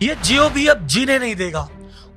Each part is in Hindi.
ये जियो भी अब जीने नहीं देगा।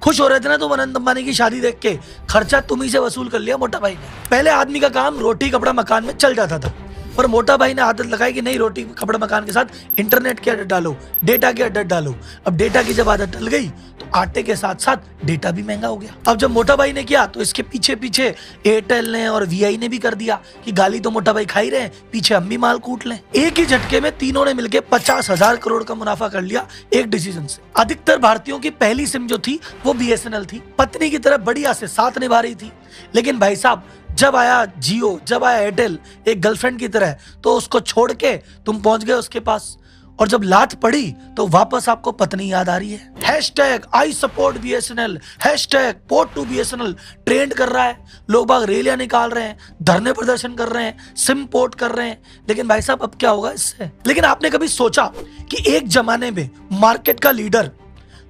खुश हो रहे थे ना तुम अनंत अंबानी की शादी देख के, खर्चा तुम ही से वसूल कर लिया मोटा भाई ने। पहले आदमी का काम रोटी कपड़ा मकान में चल जाता था, पर मोटा भाई ने आदत लगाई कि नहीं, रोटी कपड़ा मकान के साथ इंटरनेट की आदत डालो, डेटा की आदत डालो। अब डेटा की जब आदत डल गई तो आटे के साथ साथ डेटा भी महंगा हो गया। अब जब मोटा भाई ने किया तो इसके पीछे पीछे एयरटेल ने और वीआई ने भी कर दिया कि गाली तो मोटा भाई खा ही रहे हैं, पीछे हम भी माल कूट लें। एक ही झटके में तीनों ने मिलकर 50,000 करोड़ का मुनाफा कर लिया एक डिसीजन से। अधिकतर भारतीयों की पहली सिम जो थी वो बीएसएनएल थी, पत्नी की तरह बढ़िया से साथ निभा रही थी। लेकिन भाई साहब जब आया जियो, जब आया एयरटेल एक गर्लफ्रेंड की तरह, तो उसको छोड़ के तुम पहुंच गए उसके पास, और जब लात पड़ी तो वापस आपको पत्नी याद आ रही है। Hashtag I support BSNL, hashtag port to BSNL trend कर रहा है। लोग बाग रैलियां निकाल रहे हैं, धरने प्रदर्शन कर रहे हैं, सिम पोर्ट कर रहे हैं। लेकिन भाई साहब अब क्या होगा इससे? लेकिन आपने कभी सोचा कि एक जमाने में मार्केट का लीडर,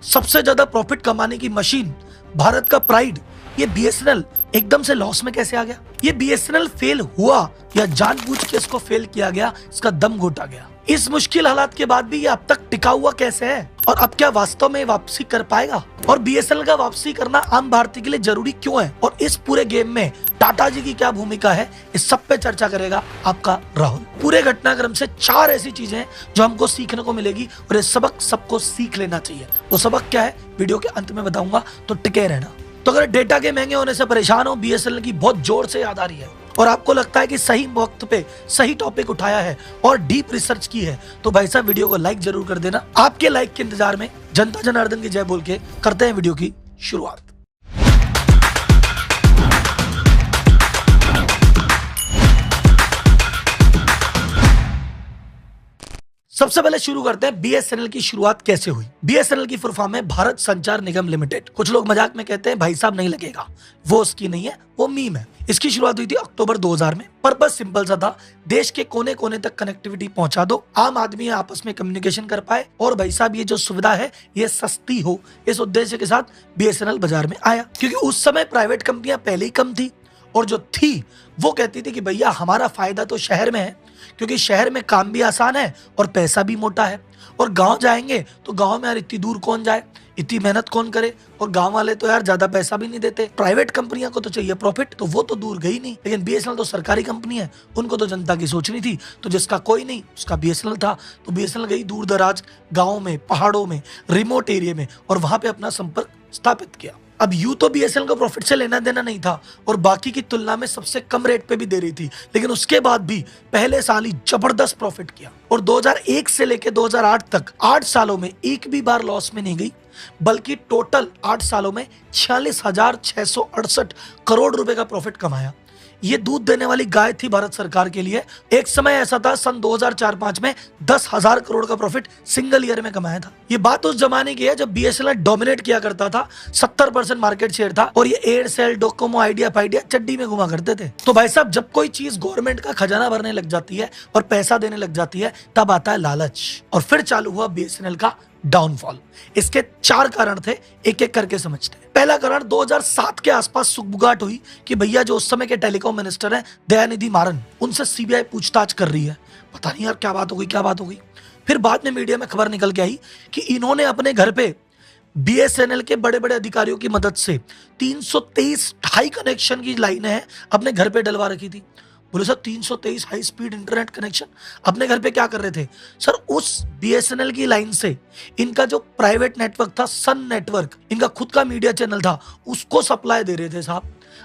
सबसे ज्यादा प्रॉफिट कमाने की मशीन, भारत का प्राइड, ये बीएसएनएल एकदम से लॉस में कैसे आ गया? ये बीएसएनएल फेल हुआ या जानबूझ के इसको फेल किया गया, इसका दम घोटा गया? इस मुश्किल हालात के बाद भी ये अब तक टिका हुआ कैसे है? और अब क्या वास्तव में वापसी कर पाएगा? और बीएसएनएल का वापसी करना आम भारतीय के लिए जरूरी क्यों है? और इस पूरे गेम में टाटा जी की क्या भूमिका है, इस सब पे चर्चा करेगा आपका राहुल। पूरे घटनाक्रम से 4 ऐसी चीजें हैं जो हमको सीखने को मिलेगी और ये सबक सबको सीख लेना चाहिए। वो सबक क्या है वीडियो के अंत में बताऊंगा, तो टिके रहना। तो अगर डेटा के महंगे होने से परेशान हो, बीएसएनएल की बहुत जोर से याद आ रही है और आपको लगता है कि सही वक्त पे सही टॉपिक उठाया है और डीप रिसर्च की है, तो भाई साहब वीडियो को लाइक जरूर कर देना। आपके लाइक के इंतजार में जनता जनार्दन की जय बोल के करते हैं वीडियो की शुरुआत। सबसे पहले शुरू करते हैं बीएसएनएल की शुरुआत कैसे हुई। बीएसएनएल की फुल फॉर्म है भारत संचार निगम लिमिटेड। कुछ लोग मजाक में कहते हैं भाई साहब नहीं लगेगा, वो उसकी नहीं है, वो मीम है। इसकी शुरुआत हुई थी अक्टूबर 2000 में। पर्पस सिंपल सा था, देश के कोने कोने तक कनेक्टिविटी पहुंचा दो, आम आदमी आपस में कम्युनिकेशन कर पाए, और भाई साहब ये जो सुविधा है ये सस्ती हो। इस उद्देश्य के साथ बीएसएनएल बाजार में आया, क्योंकि उस समय प्राइवेट कंपनियां पहले ही कम थी, और जो थी वो कहती थी कि भैया हमारा फायदा तो शहर में है, क्योंकि शहर में काम भी आसान है और पैसा भी मोटा है। और गांव जाएंगे तो गांव में यार इतनी दूर कौन जाए, इतनी मेहनत कौन करे, और गांव वाले तो यार ज्यादा पैसा भी नहीं देते। प्राइवेट कंपनियों को तो चाहिए प्रॉफिट, तो वो तो दूर गई नहीं। लेकिन बीएसएनएल तो सरकारी कंपनी है, उनको तो जनता की सोचनी थी। तो जिसका कोई नहीं उसका बीएसएनएल था, तो बीएसएनएल गई दूर दराज गाँव में, पहाड़ों में, रिमोट एरिया में, और वहां पे अपना संपर्क स्थापित किया। अब यूं तो बीएसएनएल को प्रॉफिट से लेना देना नहीं था और बाकी की तुलना में सबसे कम रेट पे भी दे रही थी, लेकिन उसके बाद भी पहले साल ही जबरदस्त प्रॉफिट किया। और 2001 से लेकर 2008 तक 8 सालों में एक भी बार लॉस में नहीं गई, बल्कि टोटल 8 सालों में 46,668 करोड़ रुपए का प्रॉफिट कमाया। ये दूध देने वाली गाय थी भारत सरकार के लिए। एक समय ऐसा था सन 2004-05 में 10,000 करोड़ का प्रॉफिट सिंगल ईयर में कमाया था। ये बात उस जमाने की है जब बीएसएनएल डोमिनेट किया करता था, 70% मार्केट शेयर था, और ये एयरसेल, डोकोमो, आइडिया फाइडिया चड्डी में घुमा करते थे। तो भाई साहब जब कोई चीज गवर्नमेंट का खजाना भरने लग जाती है और पैसा देने लग जाती है, तब आता है लालच, और फिर चालू हुआ बीएसएनएल का डाउनफॉल। इसके 4 कारण थे, एक एक करके समझते हैं। पहला कारण 2007 के आसपास सुगबुगाहट हुई कि भैया जो उस समय के टेलीकॉम मिनिस्टर हैं दयानिधि मारन, उनसे सीबीआई पूछताछ कर रही है। पता नहीं यार क्या बात हो गई, क्या बात हो गई। फिर बाद में मीडिया में खबर निकल के आई कि इन्होंने अपने घर पे बीएसएनएल के बड़े बड़े अधिकारियों की मदद से 323 हाई कनेक्शन की लाइनें हैं अपने घर पे डलवा रखी थी। बोले sir 323 high speed internet connection अपने घर पे क्या कर रहे थे? सर उस बीएसएनएल की लाइन से इनका जो प्राइवेट नेटवर्क था, सन नेटवर्क, इनका खुद का मीडिया चैनल था, उसको सप्लाई दे रहे थे साहब।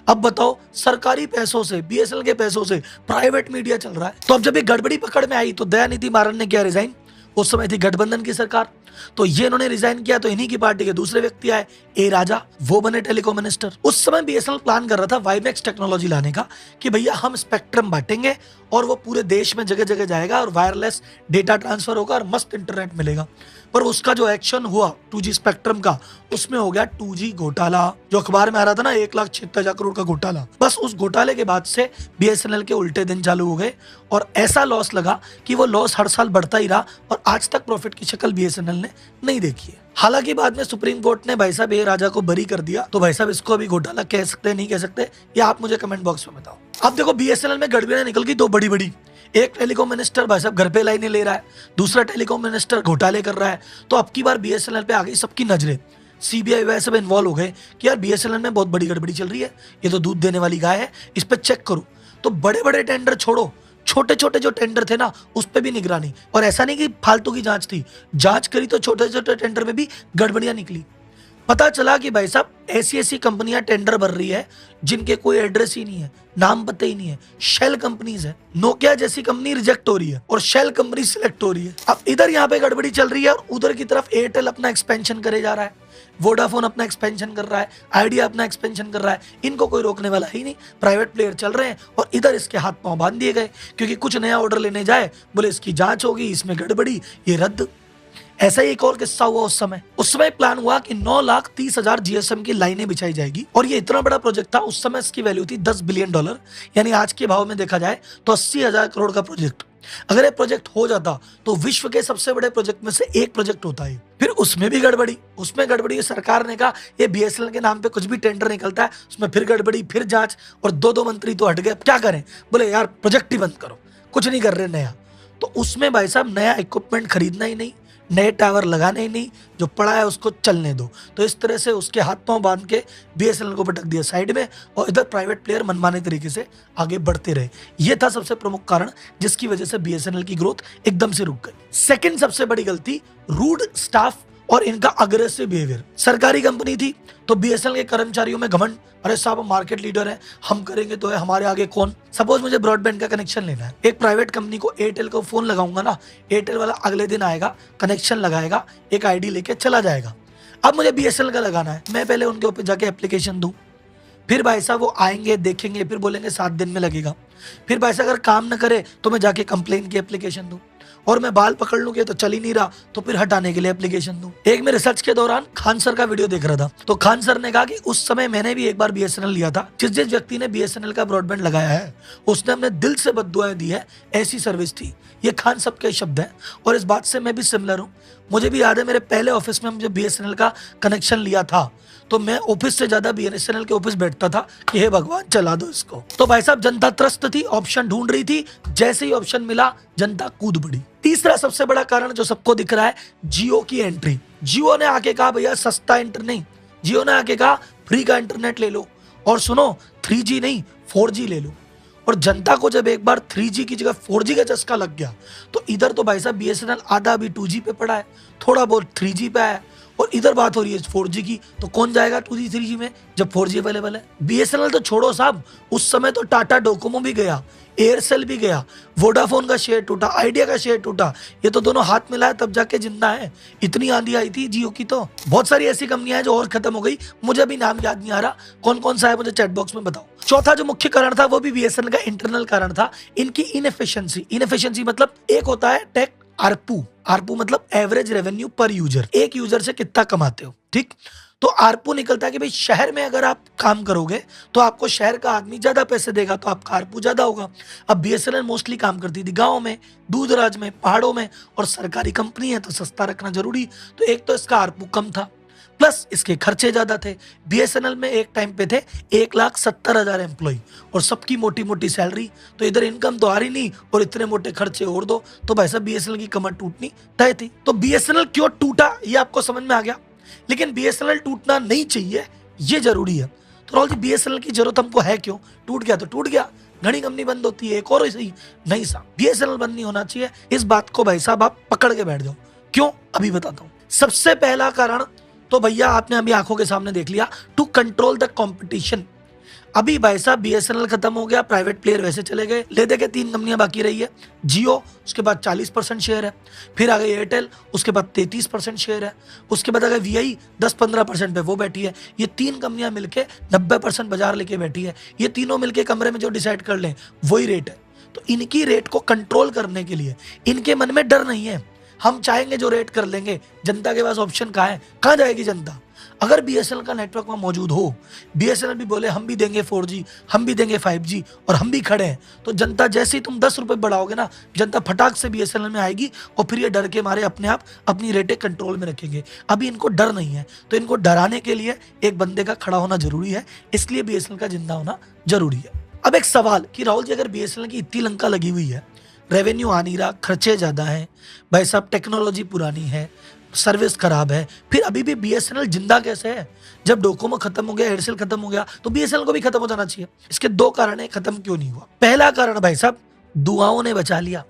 अब बताओ, सरकारी पैसों से, बीएसएनएल के पैसों से प्राइवेट मीडिया चल रहा है। तो अब जब ये गड़बड़ी पकड़ में आई तो दयानिधि मारन ने किया रिजाइन। उस समय थी गठबंधन की सरकार, तो ये इन्होंने रिजाइन किया, तो इन्हीं की पार्टी के दूसरे व्यक्ति आए, ए राजा, वो बने टेलीकॉम मिनिस्टर। उस समय बीएसएनएल प्लान कर रहा था वाईमैक्स टेक्नोलॉजी लाने का, कि भैया हम स्पेक्ट्रम बांटेंगे और वो पूरे देश में जगह जगह जाएगा और वायरलेस डेटा ट्रांसफर होगा और मस्त इंटरनेट मिलेगा। पर उसका जो एक्शन हुआ 2G स्पेक्ट्रम का, उसमें हो गया 2G घोटाला, जो अखबार में आ रहा था ना, 1,76,000 करोड़ का घोटाला। बस उस घोटाले के बाद से बीएसएनएल के उल्टे दिन चालू हो गए और ऐसा लॉस लगा कि वो लॉस हर साल बढ़ता ही रहा और आज तक प्रॉफिट की शक्ल बीएसएनएल ने नहीं देखी है। हालांकि बाद में सुप्रीम कोर्ट ने भाई साहब ए राजा को बरी कर दिया, तो भाई साहब इसको अभी घोटाला कह सकते हैं नहीं कह सकते, या आप मुझे कमेंट बॉक्स में बताओ। अब देखो बीएसएनएल में गड़बड़ियां निकल गई 2 बड़ी बड़ी। एक टेलीकॉम मिनिस्टर भाई साहब घर पे लाइनें ले रहा है, दूसरा टेलीकॉम मिनिस्टर घोटाले कर रहा है। तो अब की बार बीएसएनएल पे आ गई सबकी नजरें, सीबीआई वह सब इन्वॉल्व हो गए कि यार बीएसएनएल में बहुत बड़ी गड़बड़ी चल रही है, ये तो दूध देने वाली गाय है, इस पर चेक करो। तो बड़े बड़े टेंडर छोड़ो, छोटे छोटे जो टेंडर थे ना उस पर भी निगरानी। और ऐसा नहीं कि फालतू की जांच थी, जांच करी तो छोटे छोटे टेंडर में भी गड़बड़ियां निकली। पता चला कि भाई साहब ऐसी ऐसी कंपनियां टेंडर भर रही है जिनके कोई एड्रेस ही नहीं है, नाम पता ही नहीं है, शेल कंपनीज है। नोकिया जैसी कंपनी रिजेक्ट हो रही है और शेल कंपनी सिलेक्ट हो रही है। अब इधर यहाँ पे गड़बड़ी चल रही है और उधर की तरफ एयरटेल अपना एक्सपेंशन करे जा रहा है, वोडाफोन अपना एक्सपेंशन कर रहा है, आइडिया अपना एक्सपेंशन कर रहा है। इनको कोई रोकने वाला ही नहीं, प्राइवेट प्लेयर चल रहे हैं और इधर इसके हाथ पांव बांध दिए गए क्योंकि कुछ नया ऑर्डर लेने जाए, बोले इसकी जांच होगी, इसमें गड़बड़ी, ये रद्द। ऐसा ही एक और किस्सा हुआ उस समय प्लान हुआ कि 9,30,000 जीएसएम की लाइनें बिछाई जाएगी और ये इतना बड़ा प्रोजेक्ट था। उस समय इसकी वैल्यू थी $10 बिलियन, यानी आज के भाव में देखा जाए तो 80,000 करोड़ का प्रोजेक्ट। अगर ये प्रोजेक्ट हो जाता तो विश्व के सबसे बड़े प्रोजेक्ट में से एक प्रोजेक्ट होता है। फिर उसमें भी गड़बड़ी, सरकार ने कहा ये बीएसएनएल के नाम पे कुछ भी टेंडर निकलता है उसमें फिर गड़बड़ी, फिर जांच, और दो मंत्री तो हट गए। क्या करें, बोले यार प्रोजेक्ट ही बंद करो, कुछ नहीं कर रहे नया। तो उसमें भाई साहब नया इक्विपमेंट खरीदना ही नहीं, नए टावर लगाने ही नहीं, जो पड़ा है उसको चलने दो। तो इस तरह से उसके हाथ पांव बांध के बीएसएनएल को पटक दिया साइड में और इधर प्राइवेट प्लेयर मनमाने तरीके से आगे बढ़ते रहे। यह था सबसे प्रमुख कारण जिसकी वजह से बीएसएनएल की ग्रोथ एकदम से रुक गई। सेकंड सबसे बड़ी गलती, रूड स्टाफ और इनका अग्रेसिव बिहेवियर। सरकारी कंपनी थी तो बीएसएनएल के कर्मचारियों में घमंड, अरे साहब हम मार्केट लीडर हैं, हम करेंगे तो है, हमारे आगे कौन। सपोज मुझे ब्रॉडबैंड का कनेक्शन लेना है, एक प्राइवेट कंपनी को एयरटेल को फोन लगाऊंगा ना, एयरटेल वाला अगले दिन आएगा, कनेक्शन लगाएगा, एक आईडी लेके चला जाएगा। अब मुझे बीएसएनएल का लगाना है, मैं पहले उनके ऊपर जाके एप्लीकेशन दूं, फिर भाई साहब वो आएंगे, देखेंगे, फिर बोलेंगे 7 दिन में लगेगा। फिर भाई साहब अगर काम न करे तो मैं जाके कंप्लेन की एप्लीकेशन दूं, और मैं बाल पकड़ लूंगी तो चल ही नहीं रहा तो फिर हटाने के लिए एप्लीकेशन दूं। एक मैं रिसर्च के दौरान खान सर का वीडियो देख रहा था, तो खान सर ने कहा कि उस समय मैंने भी एक बार बीएसएनएल लिया था। जिस व्यक्ति ने बीएसएनएल का ब्रॉडबैंड लगाया है उसने अपने दिल से बद्दुआएं दी है, ऐसी सर्विस थी। ये खान साहब के शब्द हैं और इस बात से मैं भी सिमिलर हूँ। मुझे भी याद है मेरे पहले ऑफिस में मुझे बीएसएनएल का कनेक्शन लिया था तो मैं ऑफिस से ज्यादा बीएसएनएल के ऑफिस बैठता था कि हे भगवान चला दो इसको। तो भाई साहब जनता त्रस्त थी, ऑप्शन ढूंढ रही थी, जैसे ही ऑप्शन मिला जनता कूद पड़ी। तीसरा सबसे बड़ा कारण जो सबको दिख रहा है, जियो की एंट्री। जियो ने आके कहा भैया सस्ता इंटरनेट नहीं, जियो ने आके कहा फ्री का इंटरनेट ले लो, और सुनो 3G नहीं 4G ले लो। और जनता को जब एक बार 3G की जगह 4G का चस्का लग गया तो इधर तो भाई साहब बीएसएनएल आधा अभी 2G पे पड़ा है, थोड़ा बहुत 3G पे आया, और इधर बात हो रही है 4G की। तो कौन जाएगा 2G 3G में जब 4G अवेलेबल है। बीएसएनएल तो छोड़ो साहब, उस समय तो टाटा डोकोमो भी गया, एयरसेल भी गया, वोडाफोन का शेयर टूटा, आइडिया का शेयर टूटा, ये तो दोनों हाथ मिलाए तब जाके जिंदा है। इतनी आंधी आई थी जियो की, तो बहुत सारी ऐसी कंपनियां हैं जो और खत्म हो गई, मुझे अभी नाम याद नहीं आ रहा कौन कौन सा है, मुझे चैट बॉक्स में बताओ। चौथा जो मुख्य कारण था वो भी बीएसएनएल का इंटरनल कारण था, इनकी इनएफिशिएंसी मतलब एक होता है टेक आरपू, आरपू मतलब एवरेज रेवेन्यू पर यूजर, एक यूजर से कितना कमाते हो, ठीक। तो आरपू निकलता है कि भाई शहर में अगर आप काम करोगे तो आपको शहर का आदमी ज्यादा पैसे देगा तो आपका आरपू ज्यादा होगा। अब बीएसएनएल मोस्टली काम करती थी गांव में, दूर दराज में, पहाड़ों में, और सरकारी कंपनी है तो सस्ता रखना जरूरी, तो एक तो इसका आरपू कम था, प्लस इसके खर्चे ज्यादा थे। बीएसएनएल में एक टाइम पे थे 1,70,000 एम्प्लॉय और सबकी मोटी मोटी सैलरी, तो इधर इनकम तो आ रही नहीं और इतने मोटे खर्चे और दो, तो भाई साहब बीएसएनएल की कमर टूटनी तय थी। तो बीएसएनएल क्यों टूटा ये आपको समझ में आ गया, लेकिन बीएसएनएल टूटना नहीं चाहिए ये जरूरी है। तो राहुल जी बीएसएनएल की जरूरत हमको है क्यों, टूट गया तो टूट गया, घनी कंपनी बंद होती है एक और सही नहीं साहब, बीएसएनएल बंद नहीं होना चाहिए। इस बात को भाई साहब आप पकड़ के बैठ जाओ, क्यों अभी बताता हूँ। सबसे पहला कारण तो भैया आपने अभी आंखों के सामने देख लिया, टू कंट्रोल द कंपटीशन। अभी भाई साहब बीएसएनएल खत्म हो गया, प्राइवेट प्लेयर वैसे चले गए, ले दे के 3 कंपनियां बाकी रही है, जियो उसके बाद 40% शेयर है, फिर आ गई एयरटेल उसके बाद 33% शेयर है, उसके बाद आ गई वीआई 10-15% पे वो बैठी है। ये 3 कंपनियां मिलके 90% बाजार लेके बैठी है। ये तीनों मिलके कमरे में जो डिसाइड कर लें वही रेट है। तो इनकी रेट को कंट्रोल करने के लिए इनके मन में डर नहीं है, हम चाहेंगे जो रेट कर लेंगे। जनता के पास ऑप्शन कहाँ है, कहाँ जाएगी जनता। अगर बीएसएनएल का नेटवर्क में मौजूद हो, बीएसएनएल भी बोले हम भी देंगे 4G, हम भी देंगे 5G और हम भी खड़े हैं, तो जनता जैसे ही तुम 10 रुपए बढ़ाओगे ना, जनता फटाक से बीएसएनएल में आएगी और फिर ये डर के मारे अपने आप अपनी रेटें कंट्रोल में रखेंगे। अभी इनको डर नहीं है, तो इनको डराने के लिए एक बंदे का खड़ा होना जरूरी है, इसलिए बीएसएनएल का जिंदा होना जरूरी है। अब एक सवाल कि राहुल जी अगर बीएसएनएल की इतनी लंका लगी हुई है, रेवेन्यू आ नहीं रहा, खर्चे ज़्यादा हैं, भाई साहब टेक्नोलॉजी पुरानी है, सर्विस खराब है। फिर अभी भी बीएसएनएल जिंदा कैसे है? जब डोकोमो खत्म हो गया, एयरसेल खत्म हो गया, तो बीएसएनएल को भी खत्म हो जाना चाहिए। इसके दो कारण है खत्म क्यों नहीं हुआ। पहला कारण भाई साहब दुआओं ने बचा लिया,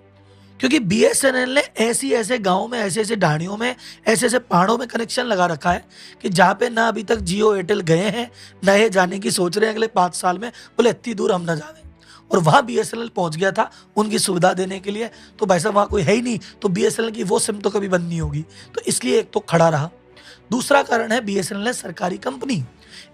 क्योंकि बीएसएनएल ने ऐसी ऐसे गांव में, ऐसे ऐसे ढाणियों में, ऐसे ऐसे पहाड़ों में कनेक्शन लगा रखा है कि जहां पे ना अभी तक जियो एयरटेल गए हैं, ना ये जाने की सोच रहे हैं अगले 5 साल में, बोले इतनी दूर हम ना जावे। और वहां बीएसएनएल पहुंच गया था उनकी सुविधा देने के लिए, तो भाई साहब वहां कोई है ही नहीं, तो बीएसएनएल की वो सिम तो कभी बंद नहीं होगी, तो इसलिए एक तो खड़ा रहा। दूसरा कारण है बीएसएनएल है सरकारी कंपनी,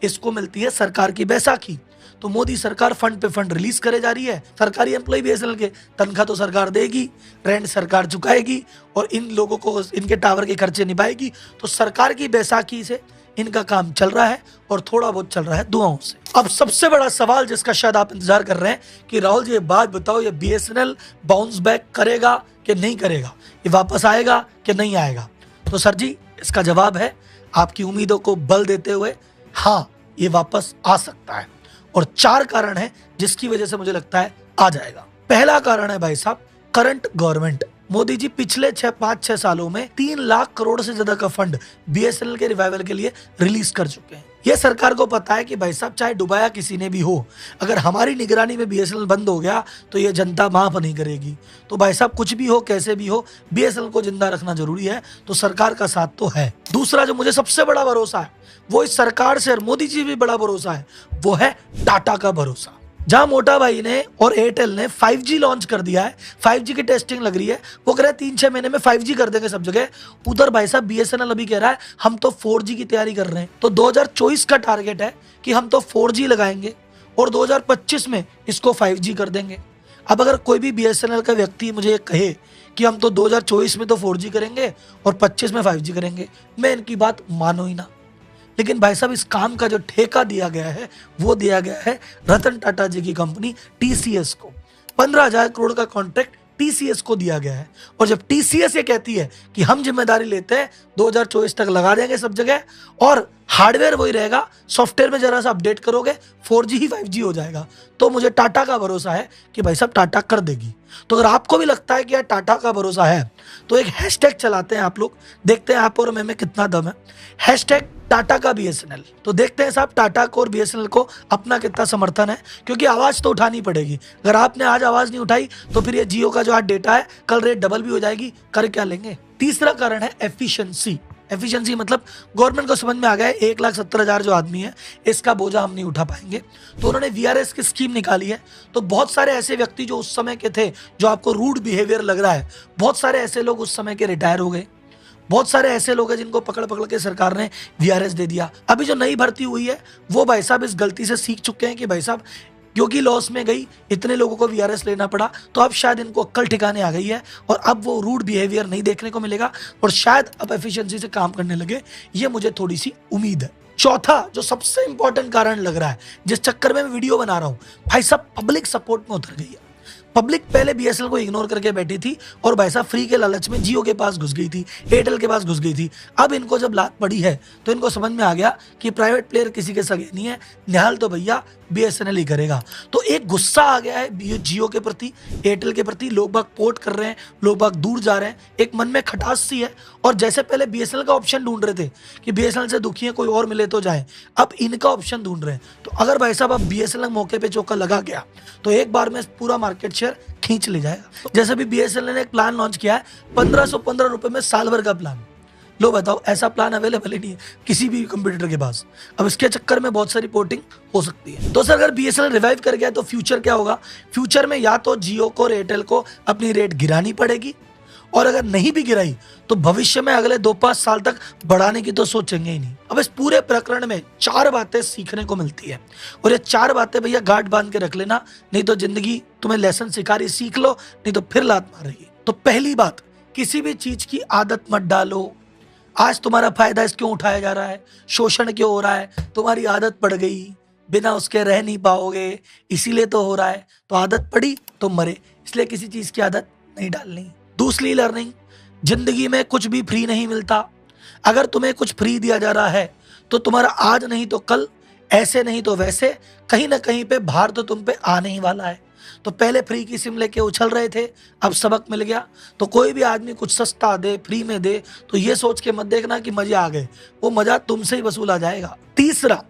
इसको मिलती है सरकार की बैसाखी, तो मोदी सरकार फंड पे फंड रिलीज करे जा रही है। सरकारी एम्प्लॉय बीएसएनएल के तनख्वाह तो सरकार देगी, रेंट सरकार चुकाएगी और इन लोगों को इनके टावर के खर्चे निभाएगी, तो सरकार की बैसाखी से इनका काम चल रहा है और थोड़ा बहुत चल रहा है दुआओं से। अब सबसे बड़ा सवाल जिसका शायद आप इंतजार कर रहे हैं कि राहुल जी ये बात बताओ, ये बीएसएनएल बाउंस बैक करेगा कि नहीं करेगा, ये वापस आएगा कि नहीं आएगा? तो सर जी इसका जवाब है आपकी उम्मीदों को बल देते हुए, हाँ ये वापस आ सकता है। और 4 कारण है जिसकी वजह से मुझे लगता है आ जाएगा। पहला कारण है भाई साहब करंट गवर्नमेंट। मोदी जी पिछले 5-6 सालों में 3 लाख करोड़ से ज्यादा का फंड बीएसएनएल के रिवाइवल के लिए रिलीज कर चुके हैं। यह सरकार को पता है कि भाई साहब चाहे डुबाया किसी ने भी हो, अगर हमारी निगरानी में बीएसएनएल बंद हो गया तो ये जनता माफ नहीं करेगी। तो भाई साहब कुछ भी हो, कैसे भी हो, बीएसएनएल को जिंदा रखना जरूरी है, तो सरकार का साथ तो है। दूसरा जो मुझे सबसे बड़ा भरोसा है वो इस सरकार से और मोदी जी भी बड़ा भरोसा है, वो है टाटा का भरोसा। जहां मोटा भाई ने और एयरटेल ने 5G लॉन्च कर दिया है, 5G की टेस्टिंग लग रही है, वो कह रहे हैं 3-6 महीने में 5G कर देंगे सब जगह। उधर भाई साहब बीएसएनएल अभी कह रहा है हम तो 4G की तैयारी कर रहे हैं। तो 2024 का टारगेट है कि हम तो 4G लगाएंगे और 2025 में इसको 5G कर देंगे। अब अगर कोई भी बीएसएनएल का व्यक्ति मुझे कहे कि हम तो 2024 में तो 4G करेंगे और 25 में 5G करेंगे, मैं इनकी बात मानो ही ना। लेकिन भाई साहब इस काम का जो ठेका दिया गया है वो दिया गया है रतन टाटा जी की कंपनी टीसीएस को। 15,000 करोड़ का कॉन्ट्रैक्ट टीसीएस को दिया गया है। और जब टीसीएस ये कहती है कि हम जिम्मेदारी लेते हैं 2024 तक लगा देंगे सब जगह और हार्डवेयर वही रहेगा, सॉफ्टवेयर में जरा सा अपडेट करोगे 4G ही 5G हो जाएगा, तो मुझे टाटा का भरोसा है कि भाई साहब टाटा कर देगी। तो अगर आपको भी लगता है कि यार टाटा का भरोसा है तो एक हैशटैग चलाते हैं आप लोग, देखते हैं आप और मैं में कितना दम है। हैशटैग टाटा का बीएसएनएल। तो देखते हैं साहब टाटा को और बीएसएनएल को अपना कितना समर्थन है, क्योंकि आवाज तो उठानी पड़ेगी। अगर आपने आज आवाज नहीं उठाई तो फिर ये जियो का जो आज डेटा है कल रेट डबल भी हो जाएगी, कर क्या लेंगे। तीसरा कारण है एफिशिएंसी। एफिशिएंसी मतलब गवर्नमेंट को समझ में आ गया है 1,70,000 जो आदमी है इसका बोझा हम नहीं उठा पाएंगे, तो उन्होंने वीआरएस की स्कीम निकाली है। तो बहुत सारे ऐसे व्यक्ति जो उस समय के थे, जो आपको रूड बिहेवियर लग रहा है, बहुत सारे ऐसे लोग उस समय के रिटायर हो गए। बहुत सारे ऐसे लोग हैं जिनको पकड़ पकड़ के सरकार ने वीआरएस दे दिया। अभी जो नई भर्ती हुई है वो भाई साहब इस गलती से सीख चुके हैं कि भाई साहब क्योंकि लॉस में गई, इतने लोगों को वीआरएस लेना पड़ा, तो अब शायद इनको अक्ल ठिकाने आ गई है और अब वो रूड बिहेवियर नहीं देखने को मिलेगा और शायद अब एफिशिएंसी से काम करने लगे। ये मुझे थोड़ी सी उम्मीद है। चौथा जो सबसे इंपॉर्टेंट कारण लग रहा है जिस चक्कर में मैं वीडियो बना रहा हूं, भाई साहब पब्लिक सपोर्ट में उतर गई है। पब्लिक पहले बीएसएनएल को इग्नोर करके बैठी थी और भाई साहब फ्री के लालच में जियो के पास घुस गई थी, एयरटेल के पास घुस गई थी। अब इनको जब लात पड़ी है तो इनको समझ में आ गया कि प्राइवेट प्लेयर किसी के सगे नहीं है, निहाल तो भैया बीएसएनएल ही करेगा। तो एक गुस्सा आ गया है जियो के प्रति, एयरटेल के प्रति। लोग बाग पोर्ट कर रहे हैं, लोग बाग दूर जा रहे हैं, एक मन में खटास सी है। और जैसे पहले बीएसएनएल का ऑप्शन ढूंढ रहे थे कि बीएसएनएल से दुखी है कोई और मिले तो जाए, अब इनका ऑप्शन ढूंढ रहे हैं। तो अगर भाई साहब अब बीएसएनएल मौके पे चौका लगा गया तो एक बार में पूरा मार्केट शेयर खींच ले जाएगा। जैसे भी बीएसएनएल ने एक प्लान लॉन्च किया है 1515 रुपए में साल भर का प्लान। लो बताओ, ऐसा प्लान अवेलेबल ही नहीं है किसी भी कंप्यूटर के पास। अब इसके चक्कर में बहुत सारी पोर्टिंग हो सकती है। तो सर अगर बीएसएनएल रिवाइव कर गया तो फ्यूचर क्या होगा? फ्यूचर में या तो जियो को और एयरटेल को अपनी रेट गिरानी पड़ेगी, और अगर नहीं भी गिराई तो भविष्य में अगले 2-5 साल तक बढ़ाने की तो सोचेंगे ही नहीं। अब इस पूरे प्रकरण में 4 बातें सीखने को मिलती है और ये 4 बातें भैया गांठ बांध के रख लेना, नहीं तो जिंदगी तुम्हें लेसन सिखा रही, सीख लो, नहीं तो फिर लात मारेगी। तो पहली बात, किसी भी चीज की आदत मत डालो। आज तुम्हारा फायदा क्यों उठाया जा रहा है, शोषण क्यों हो रहा है, तुम्हारी आदत पड़ गई, बिना उसके रह नहीं पाओगे, इसीलिए तो हो रहा है। तो आदत पड़ी तो मरे, इसलिए किसी चीज की आदत नहीं डालनी। दूसरी लर्निंग, जिंदगी में कुछ भी फ्री नहीं मिलता। अगर तुम्हें कुछ फ्री दिया जा रहा है तो तुम्हारा आज नहीं तो कल, ऐसे नहीं तो वैसे, कहीं ना कहीं पे भार तो तुम पे आने ही वाला है। तो पहले फ्री की सिम लेके उछल रहे थे, अब सबक मिल गया। तो कोई भी आदमी कुछ सस्ता दे, फ्री में दे, तो ये सोच के मत देखना कि मजे आ गए, वो मजा तुमसे ही वसूला जाएगा। तीसरा,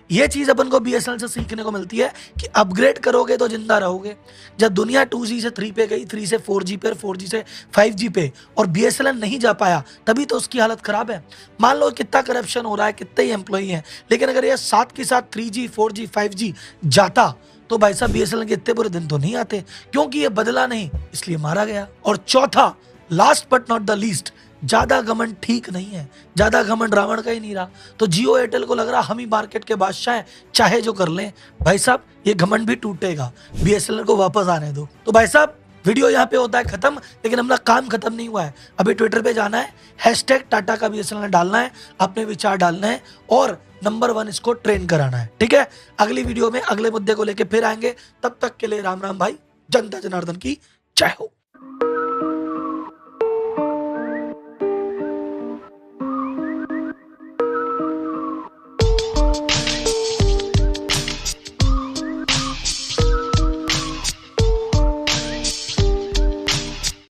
ये चीज अपन को बीएसएनएल से सीखने को मिलती है कि अपग्रेड करोगे तो जिंदा रहोगे। जब दुनिया 2G से 3 पे गई, 3 से 4G पे, 4G से 5G पे, और बीएसएनएल नहीं जा पाया, तभी तो उसकी हालत खराब है। मान लो कितना करप्शन हो रहा है, कितने ही एम्प्लॉई हैं, लेकिन अगर ये साथ के साथ 3G 4G 5G जाता तो भाई साहब बीएसएनएल के इतने बुरे दिन तो नहीं आते, क्योंकि ये बदला नहीं, इसलिए मारा गया। और चौथा, last but not the least, ज्यादा घमंड ठीक नहीं है। ज्यादा घमंड रावण का ही नहीं रहा। तो जियो एयरटेल को लग रहा हम ही मार्केट के बादशाह हैं, चाहे जो कर लें। भाई साहब ये घमंड भी टूटेगा, बीएसएनएल को वापस आने दो। तो भाई साहब वीडियो यहाँ पे होता है खत्म, लेकिन अपना काम खत्म नहीं हुआ है। अभी ट्विटर पे जाना है, हैशटैग टाटा का बीएसएनएल डालना है, अपने विचार डालना है और नंबर 1 इसको ट्रेन कराना है। ठीक है, अगली वीडियो में अगले मुद्दे को लेके फिर आएंगे। तब तक के लिए राम राम भाई, जनता जनार्दन की जय हो।